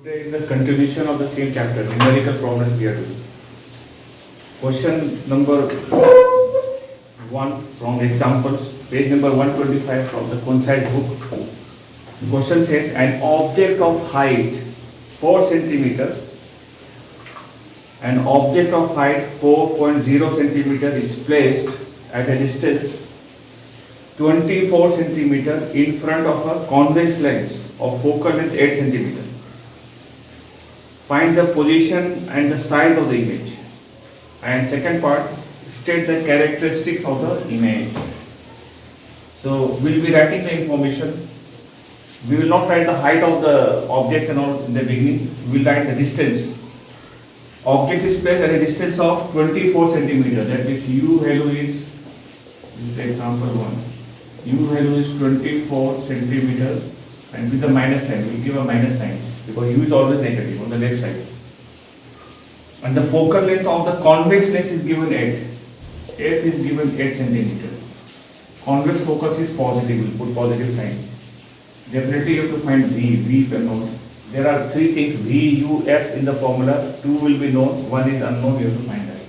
Today is the continuation of the same chapter, numerical problems we are doing. Question number 1 from examples, page number 125 from the concise book. The question says, an object of height 4 centimeter, an object of height 4.0 centimeter is placed at a distance 24 centimeter in front of a convex lens of focal length 8 centimeter. Find the position and the size of the image. And second part, state the characteristics of the image. So we'll be writing the information. We will not write the height of the object and all in the beginning. We will write the distance. Object is placed at a distance of 24 centimeter. That is, U value is, this is example 1. U value is 24 centimeter, and with the minus sign, we will give a minus sign because U is always negative on the left side. And the focal length of the convex lens is given 8. F is given 8 centimeter. Convex focus is positive, we'll put positive sign. Definitely you have to find V. V is unknown. There are 3 things, V, U, F in the formula. 2 will be known, 1 is unknown, you have to find that.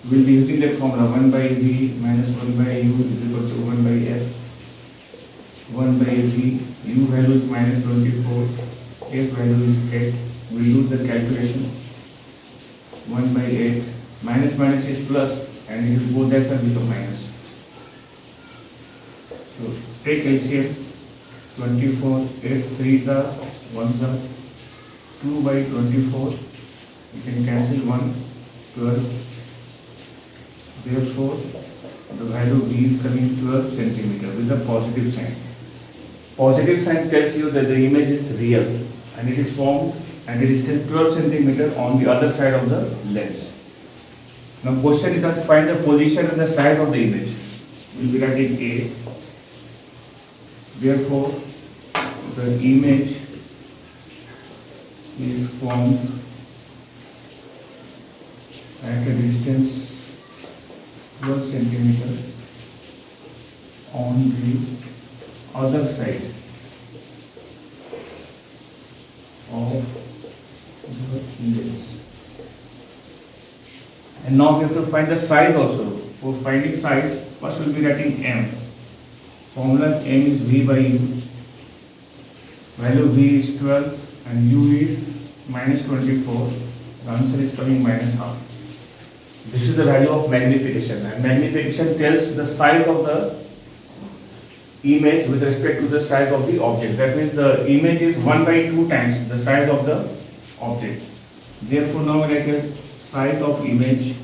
We will be using that formula, 1 by V minus 1 by U is equal to 1 by F. 1 by V, U value is minus 24, F value is 8. We use the calculation. 1 by 8, minus minus is plus, and it will go there side with a minus. So take LCM, 24, 8, 3 the 1 the 2 by 24, you can cancel 1, 12. Therefore, the value V is coming 12 centimeter with a positive sign. Positive sign tells you that the image is real and it is formed at a distance 12 centimeter on the other side of the lens. Now question is to find the position and the size of the image. We will be writing A. Therefore, the image is formed at a distance 12 centimeter on the other side of the image. And now we have to find the size also. For finding size, first we will be writing M. Formula M is V by U. Value V is 12 and U is minus 24. The answer is coming minus half. This is the value of magnification, and magnification tells the size of the image with respect to the size of the object. That means the image is 1 by 2 times the size of the object. Therefore, now we write size of image.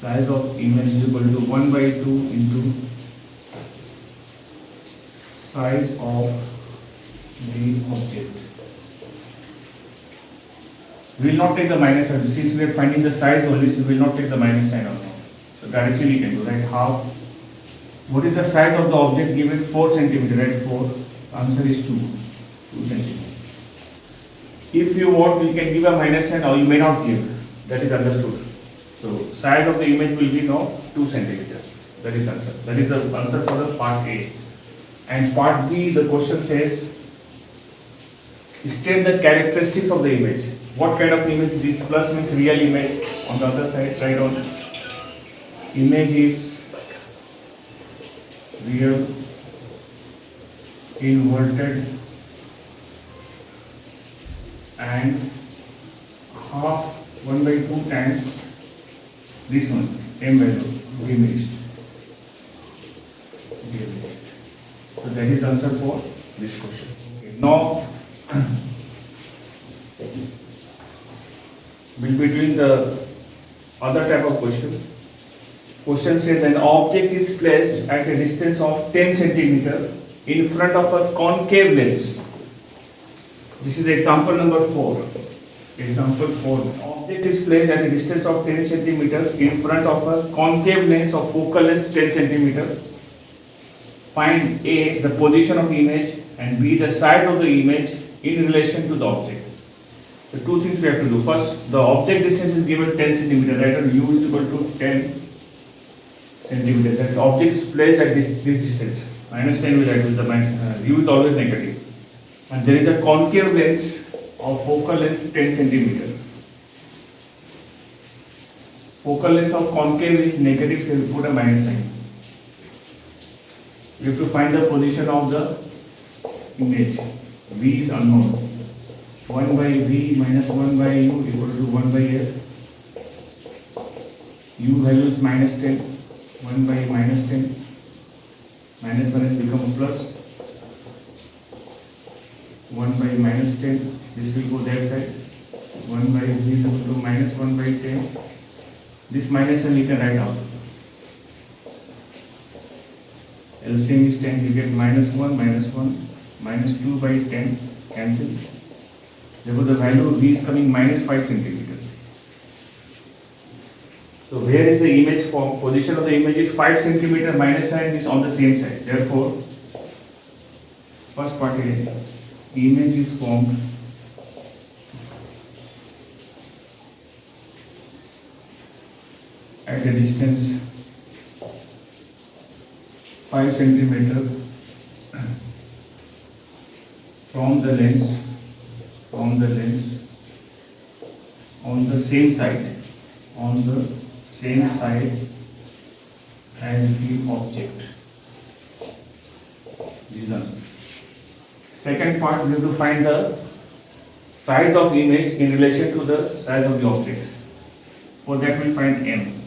Size of image is equal to 1 by 2 into size of the object. We will not take the minus sign. Since we are finding the size only, so we will not take the minus sign also. So directly we can do, right? Half. What is the size of the object given? 4 centimeter, right? 4. Answer is 2. 2 centimeter. If you want, we can give a minus sign or you may not give. That is understood. So size of the image will be now 2 centimeter. That is answer. That is the answer for the part A. And part B, the question says, state the characteristics of the image. What kind of image is this? Plus means real image. On the other side, write on. Image is real, inverted, and half 1 by 2 times this one, M value, image. So that is the answer for this question. Okay. Now, we'll be doing the other type of question. Question says an object is placed at a distance of 10 centimeter in front of a concave lens. This is example number 4. Example 4. Object is placed at a distance of 10 centimeter in front of a concave lens of focal length 10 centimeter. Find A, the position of the image, and B, the size of the image in relation to the object. The 2 things we have to do. First, the object distance is given 10 centimeter, right? And U is equal to 10 centimeter. That object is placed at this distance. -10 will add with the U is always negative. and there is a concave lens of focal length 10 centimeter. Focal length of concave is negative, so we put a minus sign. We have to find the position of the image. V is unknown. 1 by V minus 1 by U equal to 1 by F. U value is minus 10. 1 by minus 10. Minus minus become a plus. 1 by minus 10. This will go that side. 1 by V equal to minus 1 by 10. This minus and we can write out. LCM is 10, you get minus 1, minus 2 by 10, cancel. Therefore the value of V is coming minus 5 centimeters. So where is the image form? Position of the image is 5 centimeter, minus sign is on the same side. Therefore, first part is image is formed at a distance 5 centimeter from the lens on the same side as the object. This is answer. Second part, we have to find the size of image in relation to the size of the object. For that we find M.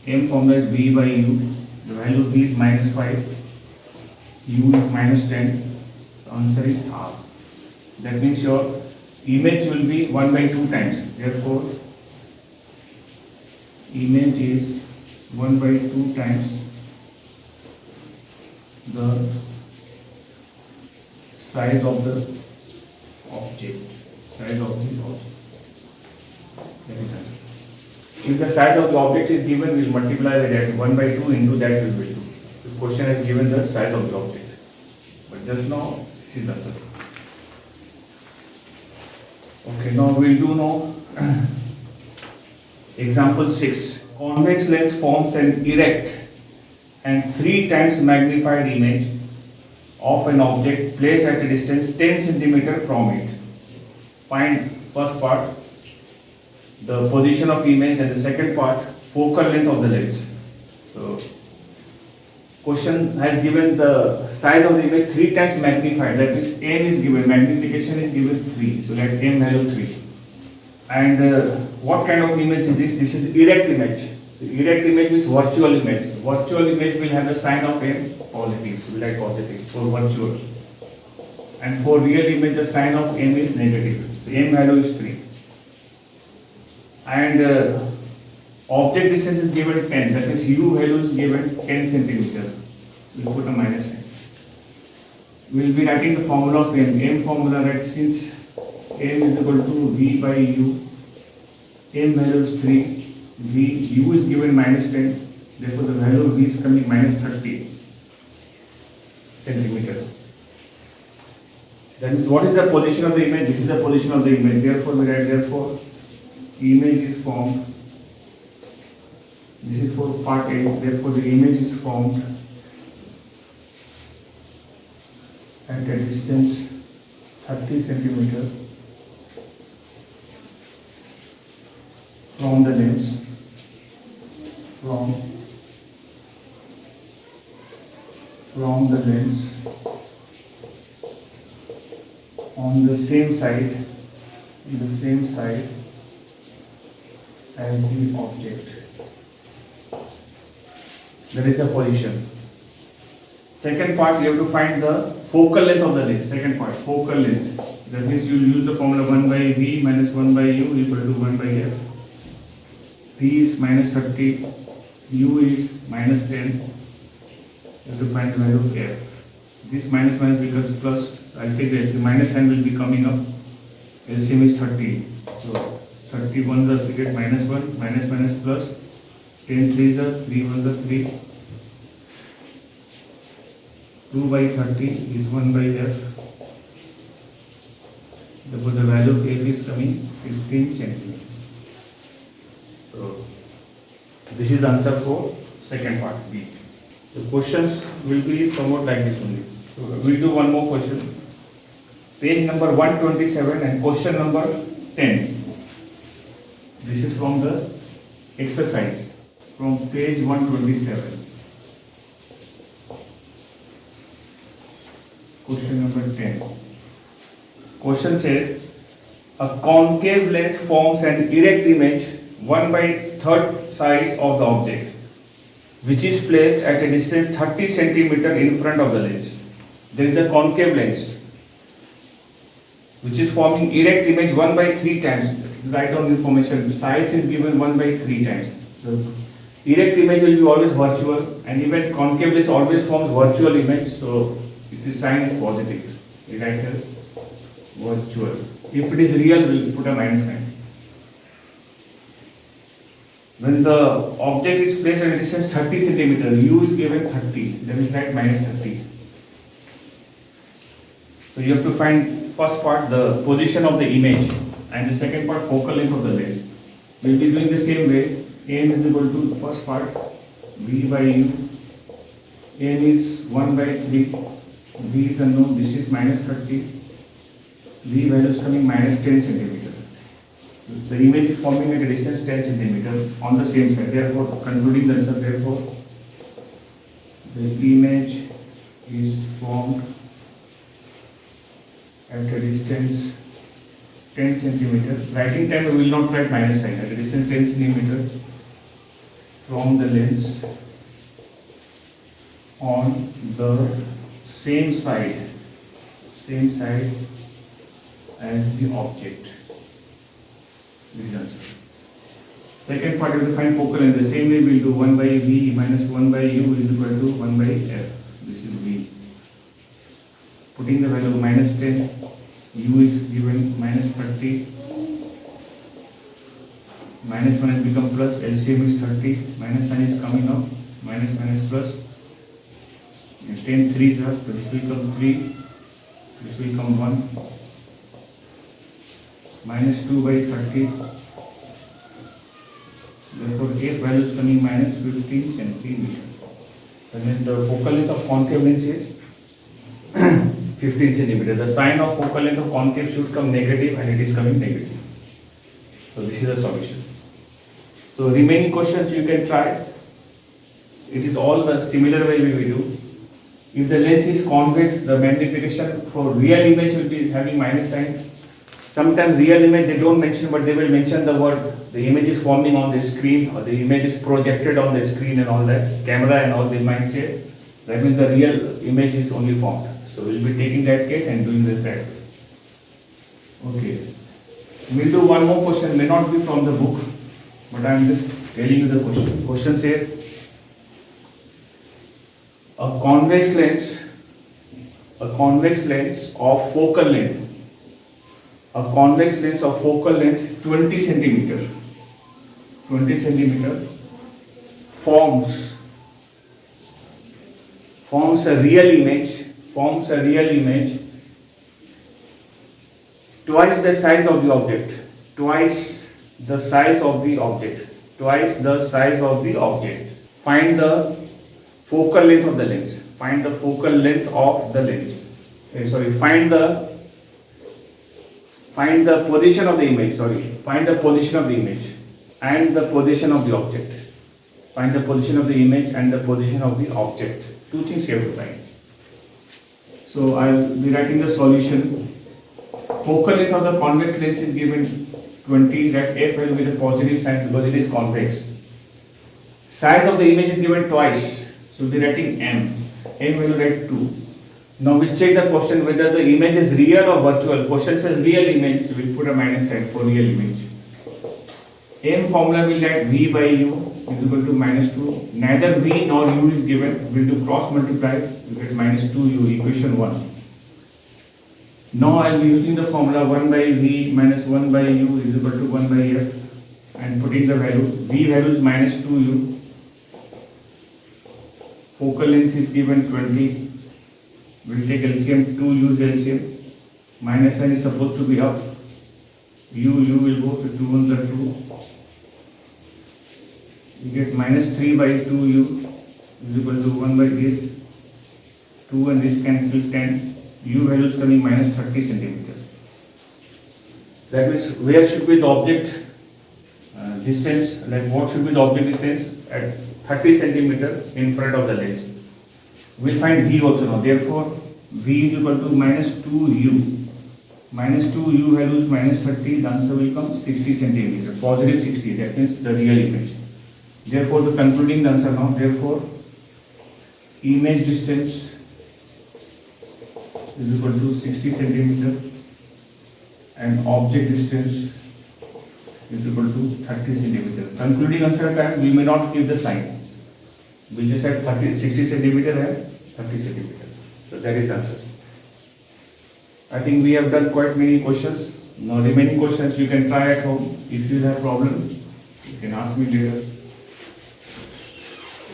M formula is V by U. The value of V is minus 5. U is minus 10. The answer is R. That means your image will be 1 by 2 times. Therefore, image is 1 by 2 times the size of the object. Size of the object. That is answer. If the size of the object is given, we will multiply with that 1 by 2 into that will be 2. The question has given the size of the object. But just now, this is the answer. Okay, now we will do now example 6. Convex lens forms an erect and 3 times magnified image of an object placed at a distance 10 centimeter from it. Find first part, the position of image, and the second part, focal length of the lens. So, question has given the size of the image 3 times magnified, that means M is given, magnification is given 3, so let M value 3. And what kind of image is this? This is erect image. So erect image means virtual image. Virtual image will have the sign of M positive, so we write positive for virtual. And for real image the sign of M is negative, so M value is 3. And object distance is given 10, that is U value is given 10 centimeter. We will put a minus sign. We will be writing the formula of M. M formula, that since M is equal to V by U, M value is 3, U is given minus 10, therefore the value of V is coming minus 30 centimeter. Then what is the position of the image? This is the position of the image, therefore we write, therefore image is formed. This is for part A, therefore the image is formed at a distance 30 centimeter from the lens, from the lens on the same side, as the object. That is the position. Second part, you have to find the focal length of the lens. Second part, focal length. That means you will use the formula 1 by V minus 1 by U equal to 1 by F. V is minus 30, U is minus 10. You have to find the value of F. This minus minus becomes plus. I will take the LCM. Minus sign will be coming up. LCM is 30. So 31 is we get minus 1, minus minus plus. 10 3 is 3 1 is 3. 2 by 30 is 1 by F. Therefore the value of F is coming 15 centimeter. So this is the answer for second part B. The questions will be somewhat like this only. So we'll do one more question. page number 127 and question number 10. This is from the exercise from page 127. Question number 10. Question says, a concave lens forms an erect image 1/3 size of the object, which is placed at a distance 30 centimeter in front of the lens. There is a concave lens which is forming erect image 1/3 times. Write down information. Size is given 1/3 times. The erect image will be always virtual, and even concave lens always forms virtual image. So the sign is positive. We write here virtual. If it is real, we will put a minus sign. When the object is placed at a distance 30 centimeter, u is given 30, then we write minus 30. So you have to find first part the position of the image and the second part focal length of the lens. We will be doing the same way. M is equal to first part v by u. M is 1/3. V is unknown. This is minus 30. V value is coming minus 10 centimeter. The image is forming at a distance 10 centimeter on the same side. Therefore, concluding the answer, therefore, the image is formed at a distance 10 centimeter. Writing time we will not write minus sign. At a distance 10 centimeter from the lens on the same side as the object. This is answer. Second part, we will find focal length. The same way we will do 1/v minus 1/u is equal to 1/f. This is v. Putting the value minus 10, u is given minus 30. Minus minus become plus. LCM is 30. Minus sign is coming out. Minus minus plus. And 10 3s are. So this will come 3. This will come 1. Minus 2/30. Therefore, f value is coming minus 15 centimeter. And then the focal length of concave lens is 15 centimeter. The sign of focal length of concave should come negative, and it is coming negative. So this is the solution. So remaining questions you can try. It is all the similar way we will do. If the lens is convex, the magnification for real image will be having minus sign. Sometimes real image they don't mention, but they will mention the word. The image is forming on the screen, or the image is projected on the screen and all that. Camera and all, they might say. That means the real image is only formed. So we'll be taking that case and doing this that. Okay. We'll do one more question. May not be from the book, but I am just telling you the question. Question says, a convex lens of focal length. A convex lens of focal length 20 centimeter forms a real image twice the size of the object. Find the focal length of the lens. Find the position of the image. Find the position of the image and the position of the object. Find the position of the image and the position of the object. Two things you have to find. So I will be writing the solution. Focal length of the convex lens is given 20. That f will be the positive sign because it is convex. Size of the image is given twice. So we'll be writing m. M will write 2. Now we'll check the question whether the image is real or virtual. Question says real image, so we'll put a minus sign for real image. M formula will write v by u is equal to minus 2. Neither v nor u is given. We'll do cross multiply. We get minus 2u, equation 1. Now I'll be using the formula 1/v minus 1/u is equal to 1/f and putting the value. V value is minus 2u. Focal length is given 20. We'll take LCM, 2 use LCM. Minus sign is supposed to be up. U will go, so 2 ones are 2. You get minus 3/2u is equal to 1/this. 2 and this cancel 10. U value is coming minus 30 centimeter. That means where should be the object distance, like what should be the object distance at 30 centimeter in front of the lens. We'll find V also now. Therefore, V is equal to minus 2U. Minus 2U values minus 30, the answer will come 60 centimeter, positive 60, that means the real image. Therefore, the concluding the answer now, therefore, image distance is equal to 60 centimeter and object distance is equal to 30 centimeter. Concluding answer time, we may not give the sign. We just said 60 centimeter and 30 centimeter. So that is the answer. I think we have done quite many questions. Now remaining questions you can try at home. If you have problem, you can ask me later.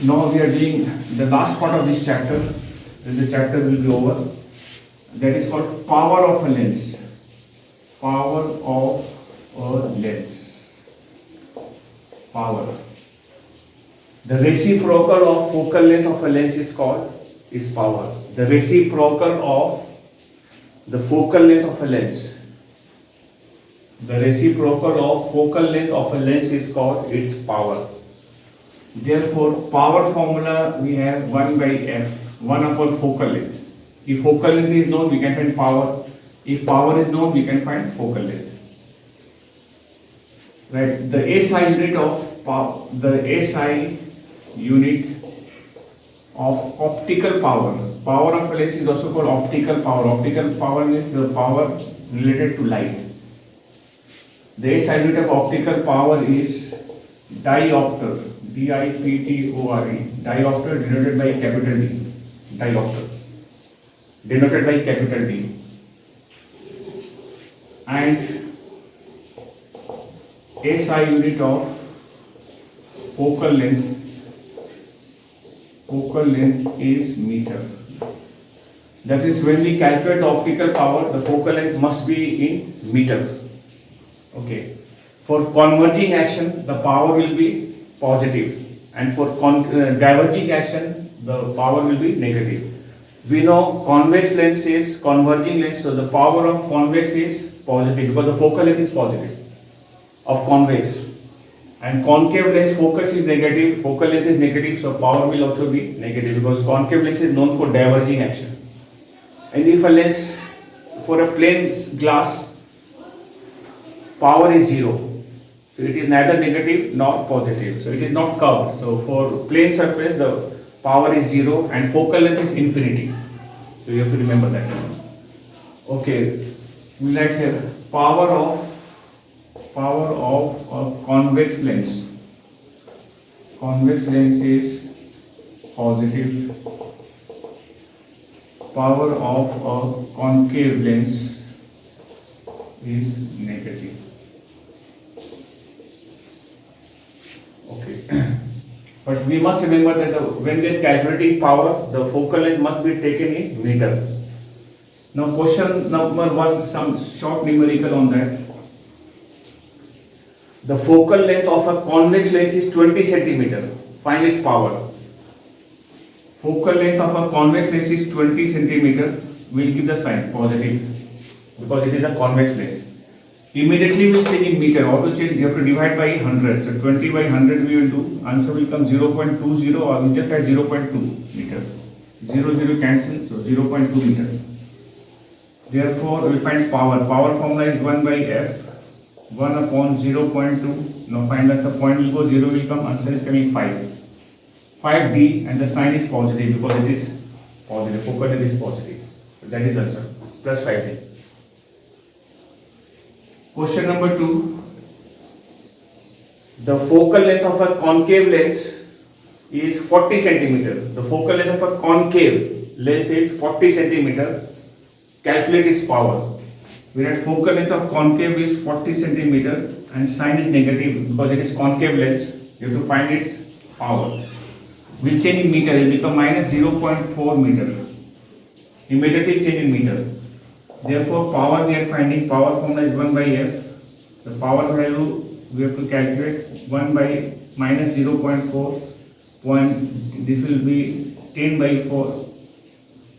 Now we are doing the last part of this chapter. Then the chapter will be over. That is called power of a lens. Power of a lens. Power. The reciprocal of focal length of a lens is called power. The reciprocal of the focal length of a lens. The reciprocal of focal length of a lens is called its power. Therefore, power formula we have 1 by f, 1 upon focal length. If focal length is known, we can find power. If power is known, we can find focal length. Right? The SI unit of power, the SI unit of optical power. Power of a lens is also called optical power. Optical power means the power related to light. The SI unit of optical power is diopter. D-I-P-T-O-R-E. Diopter denoted by capital D. Diopter. Denoted by capital D. And SI unit of focal length. Focal length is meter. That is, when we calculate the optical power, the focal length must be in meter. Okay. For converging action, the power will be positive, and for diverging action, the power will be negative. We know convex lens is converging lens, so the power of convex is positive because the focal length is positive of convex. And concave lens focus is negative, focal length is negative, so power will also be negative because concave lens is known for diverging action. And if a lens for a plane glass, power is 0. So it is neither negative nor positive. So it is not curved. So for plane surface, the power is 0 and focal length is infinity. So you have to remember that. Okay, we write here power of a convex lens. Convex lens is positive. Power of a concave lens is negative. Okay. But we must remember that when we are calculating power, the focal length must be taken in meter. Now question number 1, some short numerical on that. The focal length of a convex lens is 20 centimeter. Find its power. Focal length of a convex lens is 20 centimeter. We'll give the sign positive because it is a convex lens. Immediately we'll change in meter. How to change? You have to divide by 100. So 20 by 100 we will do. Answer will come 0.20 or we just add 0.2 meter. 0 cancel. So 0.2 meter. Therefore we find power. Power formula is 1 by f. 1 upon 0.2. Now find answer. Point will go 0 will come. Answer is coming 5. 5D and the sign is positive because it is positive. Focal length is positive. So that is answer. Plus 5D. Question number 2. The focal length of a concave lens is 40 centimeter. The focal length of a concave lens is 40 centimeter. Calculate its power. Whereas focal length of concave is 40 centimeter and sign is negative because it is concave lens. You have to find its power. We'll change in meter. It will become minus 0.4 meter. Immediately change in meter. Therefore, power we are finding, power formula is 1 by f. The power value we have to calculate 1 by minus 0.4. This will be 10 by 4.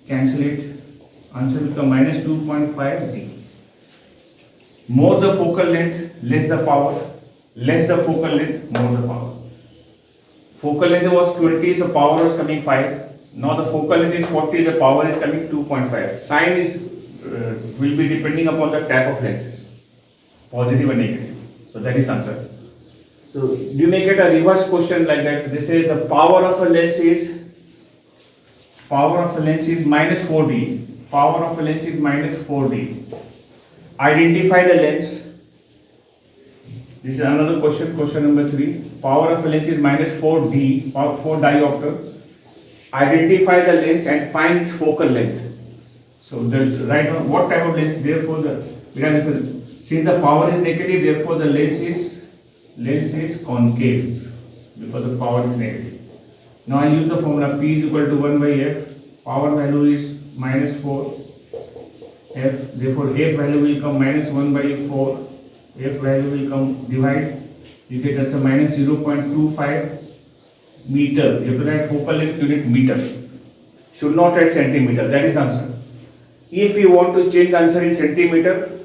Cancel it. Answer will come minus 2.5 d. More the focal length, less the power. Less the focal length, more the power. Focal length was 20, so power was coming 5. Now the focal length is 40, the power is coming 2.5. Sign is will be depending upon the type of lenses, positive and negative. So that is answer. So you may get a reverse question like that. They say the power of a lens is minus 4d. Power of a lens is minus 4d. Identify the lens. This is another question, question number 3. Power of a lens is minus 4d, 4 diopter. Identify the lens and find its focal length. So right now, what type of lens? Therefore, since the power is negative, therefore the lens is concave because the power is negative. Now I use the formula P is equal to 1 by F. Power value is minus 4 F. Therefore, F value will come minus 1 by 4. F value will come divide. You get that's a minus 0.25 meter. You have to write focal length unit meter. Should not write centimeter. That is answer. If you want to change the answer in centimeter,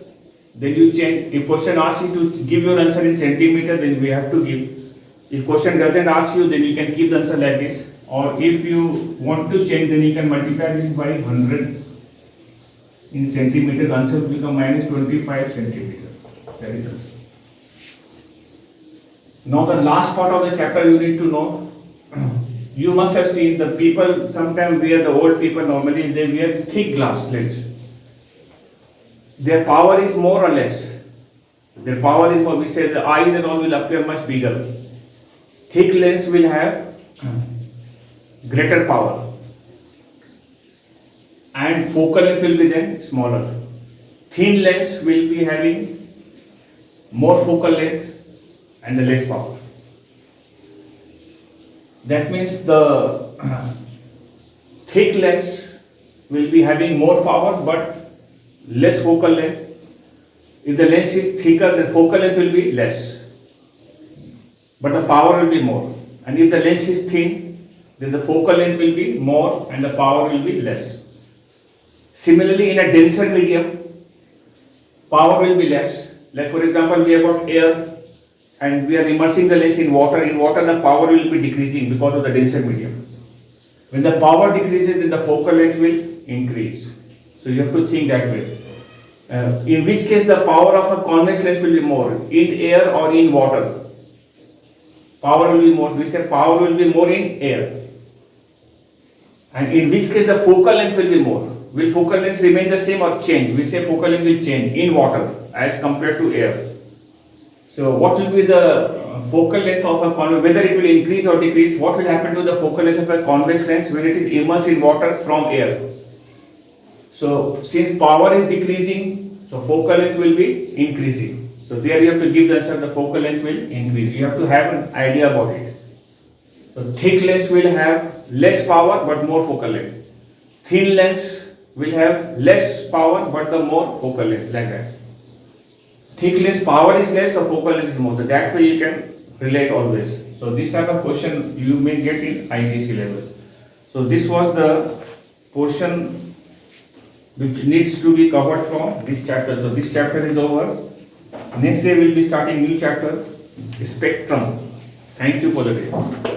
then you change. If question asks you to give your answer in centimeter, then we have to give. If question doesn't ask you, then you can keep the answer like this. Or if you want to change, then you can multiply this by 100 in centimeter. The answer will become minus 25 centimeter. That is answer. Now the last part of the chapter you need to know. You must have seen the people sometimes wear, the old people normally they wear thick glass lens. Their power is more or less. Their power is more, we say the eyes and all will appear much bigger. Thick lens will have greater power. And focal length will be then smaller. Thin lens will be having more focal length and the less power. That means the thick lens will be having more power but less focal length. If the lens is thicker, the focal length will be less, but the power will be more. And if the lens is thin, then the focal length will be more and the power will be less. Similarly, in a denser medium, power will be less. Like for example, we have got air and we are immersing the lens in water. In water, the power will be decreasing because of the denser medium. When the power decreases, then the focal length will increase. So you have to think that way. In which case, the power of a convex lens will be more in air or in water. Power will be more. We say power will be more in air. And in which case, the focal length will be more. Will focal length remain the same or change? We say focal length will change in water as compared to air. So what will be the focal length of a convex, whether it will increase or decrease? What will happen to the focal length of a convex lens when it is immersed in water from air? So since power is decreasing, so focal length will be increasing. So there you have to give the answer, the focal length will increase. You have to have an idea about it. So thick lens will have less power but more focal length. Thin lens will have less power but the more focal length, like that. Thick lens power is less or focal length is more. So that way you can relate always. So this type of question you may get in ICC level. So this was the portion which needs to be covered from this chapter. So this chapter is over. Next day we will be starting new chapter, spectrum. Thank you for the day.